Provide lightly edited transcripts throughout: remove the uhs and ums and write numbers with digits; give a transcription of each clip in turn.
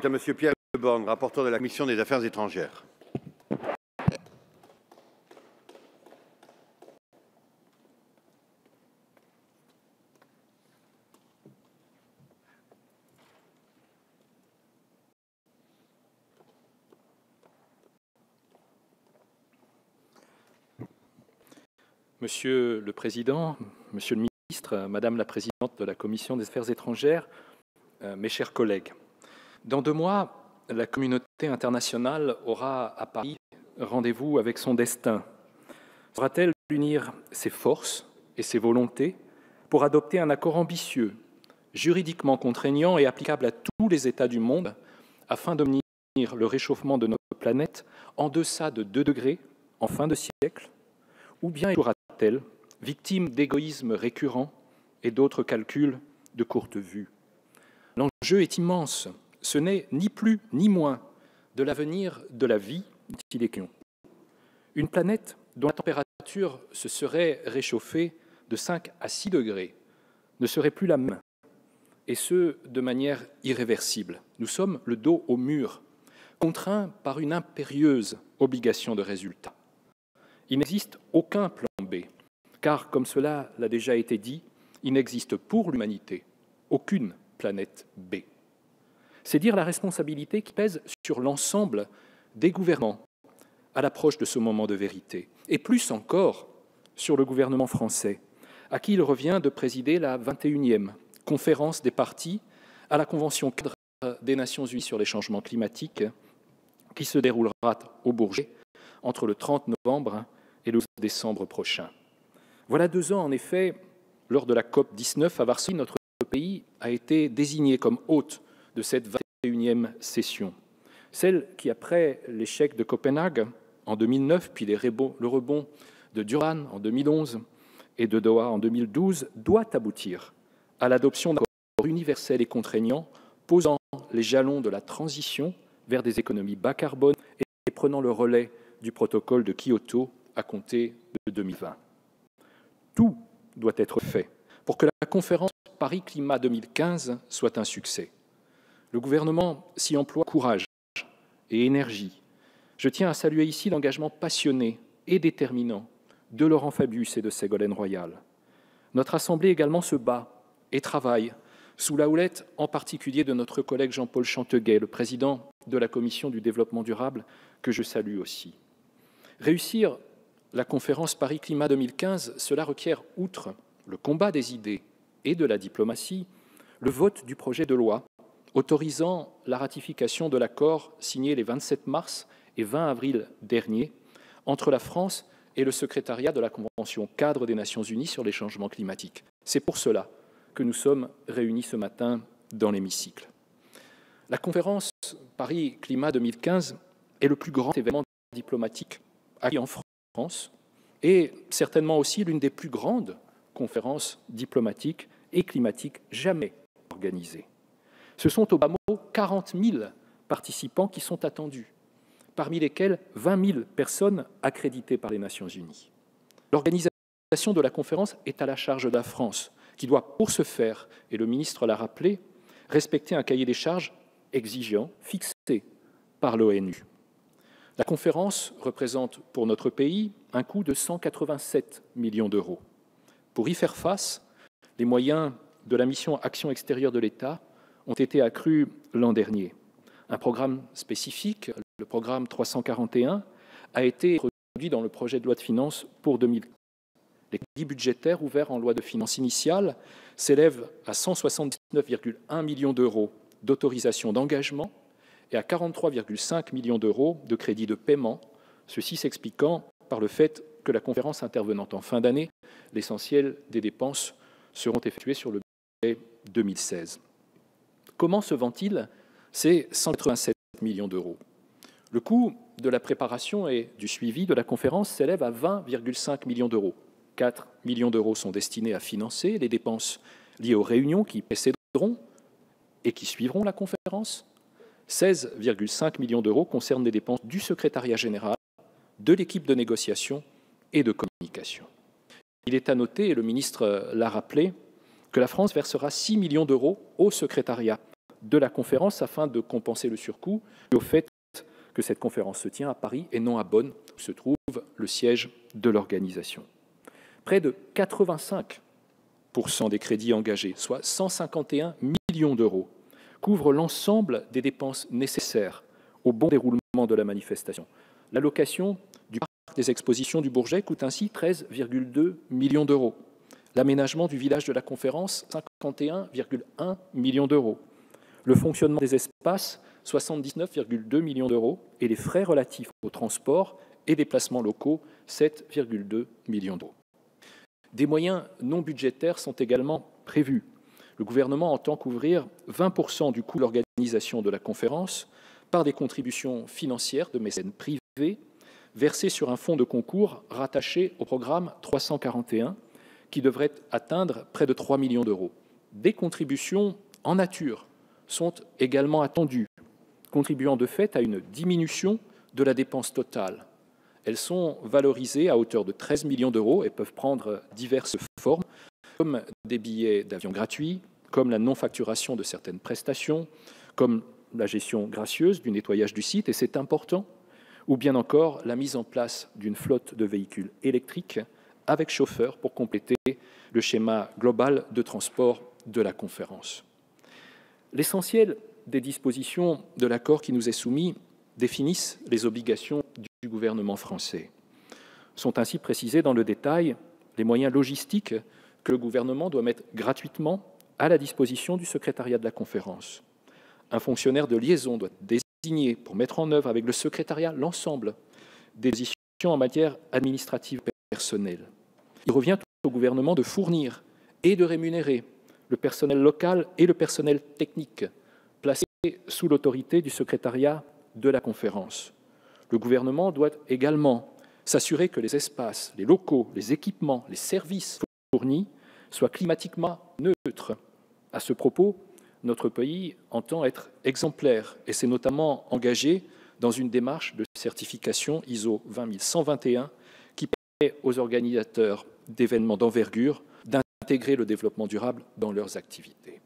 C'est à Monsieur Pierre Le Borgne, rapporteur de la Commission des Affaires étrangères. Monsieur le Président, Monsieur le Ministre, Madame la Présidente de la Commission des Affaires étrangères, mes chers collègues, dans 2 mois, la communauté internationale aura à Paris rendez-vous avec son destin. Saura-t-elle unir ses forces et ses volontés pour adopter un accord ambitieux, juridiquement contraignant et applicable à tous les États du monde afin de maintenir le réchauffement de notre planète en deçà de 2 degrés en fin de siècle, ou bien sera-t-elle victime d'égoïsmes récurrents et d'autres calculs de courte vue? L'enjeu est immense. Ce n'est ni plus ni moins de l'avenir de la vie qu'il est question. Une planète dont la température se serait réchauffée de 5 à 6 degrés ne serait plus la même, et ce, de manière irréversible. Nous sommes le dos au mur, contraints par une impérieuse obligation de résultat. Il n'existe aucun plan B, car, comme cela l'a déjà été dit, il n'existe pour l'humanité aucune planète B. C'est dire la responsabilité qui pèse sur l'ensemble des gouvernants à l'approche de ce moment de vérité, et plus encore sur le gouvernement français, à qui il revient de présider la 21e conférence des parties à la Convention cadre des Nations Unies sur les changements climatiques, qui se déroulera au Bourget entre le 30 novembre et le 12 décembre prochain. Voilà 2 ans, en effet, lors de la COP19 à Varsovie, notre pays a été désigné comme hôte de cette 21e session. Celle qui, après l'échec de Copenhague en 2009, puis le rebond de Durban en 2011 et de Doha en 2012, doit aboutir à l'adoption d'un accord universel et contraignant, posant les jalons de la transition vers des économies bas carbone et prenant le relais du protocole de Kyoto à compter de 2020. Tout doit être fait pour que la conférence Paris Climat 2015 soit un succès. Le gouvernement s'y emploie courage et énergie. Je tiens à saluer ici l'engagement passionné et déterminant de Laurent Fabius et de Ségolène Royal. Notre Assemblée également se bat et travaille sous la houlette en particulier de notre collègue Jean-Paul Chanteguet, le président de la Commission du développement durable, que je salue aussi. Réussir la conférence Paris Climat 2015, cela requiert, outre le combat des idées et de la diplomatie, le vote du projet de loi autorisant la ratification de l'accord signé les 27 mars et 20 avril dernier entre la France et le secrétariat de la Convention cadre des Nations Unies sur les changements climatiques. C'est pour cela que nous sommes réunis ce matin dans l'hémicycle. La conférence Paris Climat 2015 est le plus grand événement diplomatique acquis en France et certainement aussi l'une des plus grandes conférences diplomatiques et climatiques jamais organisées. Ce sont au bas mot 40 000 participants qui sont attendus, parmi lesquels 20 000 personnes accréditées par les Nations Unies. L'organisation de la conférence est à la charge de la France, qui doit, pour ce faire, et le ministre l'a rappelé, respecter un cahier des charges exigeant, fixé par l'ONU. La conférence représente pour notre pays un coût de 187 millions d'euros. Pour y faire face, les moyens de la mission Action extérieure de l'État ont été accrus l'an dernier. Un programme spécifique, le programme 341, a été introduit dans le projet de loi de finances pour 2015. Les crédits budgétaires ouverts en loi de finances initiale s'élèvent à 179,1 millions d'euros d'autorisation d'engagement et à 43,5 millions d'euros de crédits de paiement, ceci s'expliquant par le fait que la conférence intervenant en fin d'année, l'essentiel des dépenses seront effectuées sur le budget 2016. Comment se vend-il ces 187 millions d'euros? Le coût de la préparation et du suivi de la conférence s'élève à 20,5 millions d'euros. 4 millions d'euros sont destinés à financer les dépenses liées aux réunions qui précéderont et qui suivront la conférence. 16,5 millions d'euros concernent les dépenses du secrétariat général, de l'équipe de négociation et de communication. Il est à noter, et le ministre l'a rappelé, que la France versera 6 millions d'euros au secrétariat de la conférence afin de compenser le surcoût et au fait que cette conférence se tient à Paris et non à Bonn, où se trouve le siège de l'organisation. Près de 85% des crédits engagés, soit 151 millions d'euros, couvrent l'ensemble des dépenses nécessaires au bon déroulement de la manifestation. La location du parc des expositions du Bourget coûte ainsi 13,2 millions d'euros. L'aménagement du village de la conférence, 51,1 millions d'euros. Le fonctionnement des espaces, 79,2 millions d'euros. Et les frais relatifs au transport et déplacements locaux, 7,2 millions d'euros. Des moyens non budgétaires sont également prévus. Le gouvernement entend couvrir 20% du coût de l'organisation de la conférence par des contributions financières de mécènes privés versées sur un fonds de concours rattaché au programme 341 qui devrait atteindre près de 3 millions d'euros. Des contributions en nature sont également attendues, contribuant de fait à une diminution de la dépense totale. Elles sont valorisées à hauteur de 13 millions d'euros et peuvent prendre diverses formes, comme des billets d'avion gratuits, comme la non-facturation de certaines prestations, comme la gestion gracieuse du nettoyage du site, et c'est important, ou bien encore la mise en place d'une flotte de véhicules électriques avec chauffeur pour compléter le schéma global de transport de la conférence. L'essentiel des dispositions de l'accord qui nous est soumis définissent les obligations du gouvernement français. Sont ainsi précisés dans le détail les moyens logistiques que le gouvernement doit mettre gratuitement à la disposition du secrétariat de la conférence. Un fonctionnaire de liaison doit être désigné pour mettre en œuvre avec le secrétariat l'ensemble des décisions en matière administrative personnelle. Il revient au gouvernement de fournir et de rémunérer le personnel local et le personnel technique placés sous l'autorité du secrétariat de la conférence. Le gouvernement doit également s'assurer que les espaces, les locaux, les équipements, les services fournis soient climatiquement neutres. À ce propos, notre pays entend être exemplaire et s'est notamment engagé dans une démarche de certification ISO 20121 qui permet aux organisateurs d'événements d'envergure d'intégrer le développement durable dans leurs activités.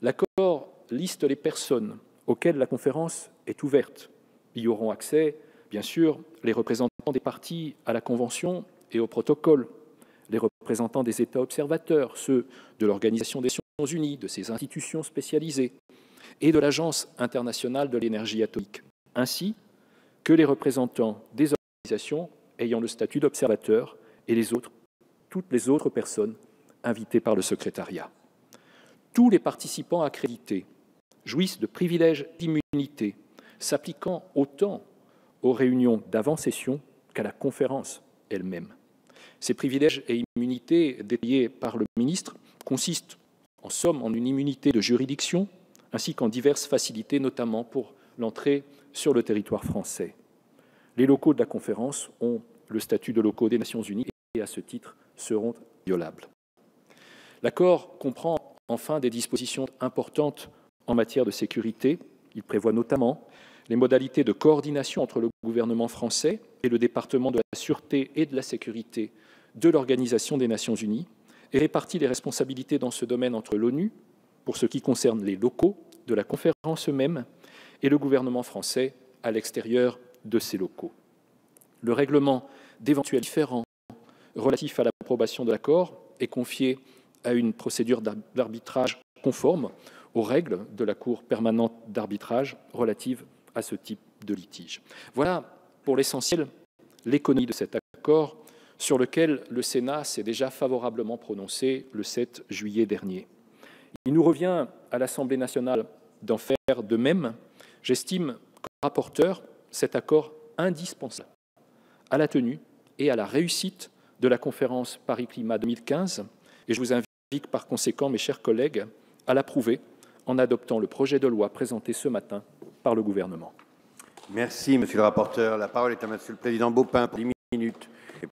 L'accord liste les personnes auxquelles la conférence est ouverte. Y auront accès, bien sûr, les représentants des parties à la Convention et au protocole, les représentants des États observateurs, ceux de l'Organisation des Nations Unies, de ses institutions spécialisées et de l'Agence internationale de l'énergie atomique, ainsi que les représentants des organisations ayant le statut d'observateur et toutes les autres personnes invitées par le secrétariat. Tous les participants accrédités jouissent de privilèges d'immunité s'appliquant autant aux réunions d'avant-session qu'à la conférence elle-même. Ces privilèges et immunités détaillés par le ministre consistent en somme en une immunité de juridiction ainsi qu'en diverses facilités, notamment pour l'entrée sur le territoire français. Les locaux de la conférence ont le statut de locaux des Nations Unies et à ce titre seront violables. L'accord comprend enfin des dispositions importantes en matière de sécurité. Il prévoit notamment les modalités de coordination entre le gouvernement français et le département de la Sûreté et de la Sécurité de l'Organisation des Nations Unies et répartit les responsabilités dans ce domaine entre l'ONU, pour ce qui concerne les locaux de la conférence eux-mêmes, et le gouvernement français à l'extérieur de ces locaux. Le règlement d'éventuels différends relatifs à l'approbation de l'accord est confié à une procédure d'arbitrage conforme aux règles de la Cour permanente d'arbitrage relatives à ce type de litige. Voilà, pour l'essentiel, l'économie de cet accord sur lequel le Sénat s'est déjà favorablement prononcé le 7 juillet dernier. Il nous revient à l'Assemblée nationale d'en faire de même. J'estime, comme rapporteur, cet accord indispensable à la tenue et à la réussite de la conférence Paris Climat 2015, et je vous invite par conséquent, mes chers collègues, à l'approuver en adoptant le projet de loi présenté ce matin par le gouvernement. Merci, monsieur le rapporteur. La parole est à monsieur le président Baupin pour 10 minutes.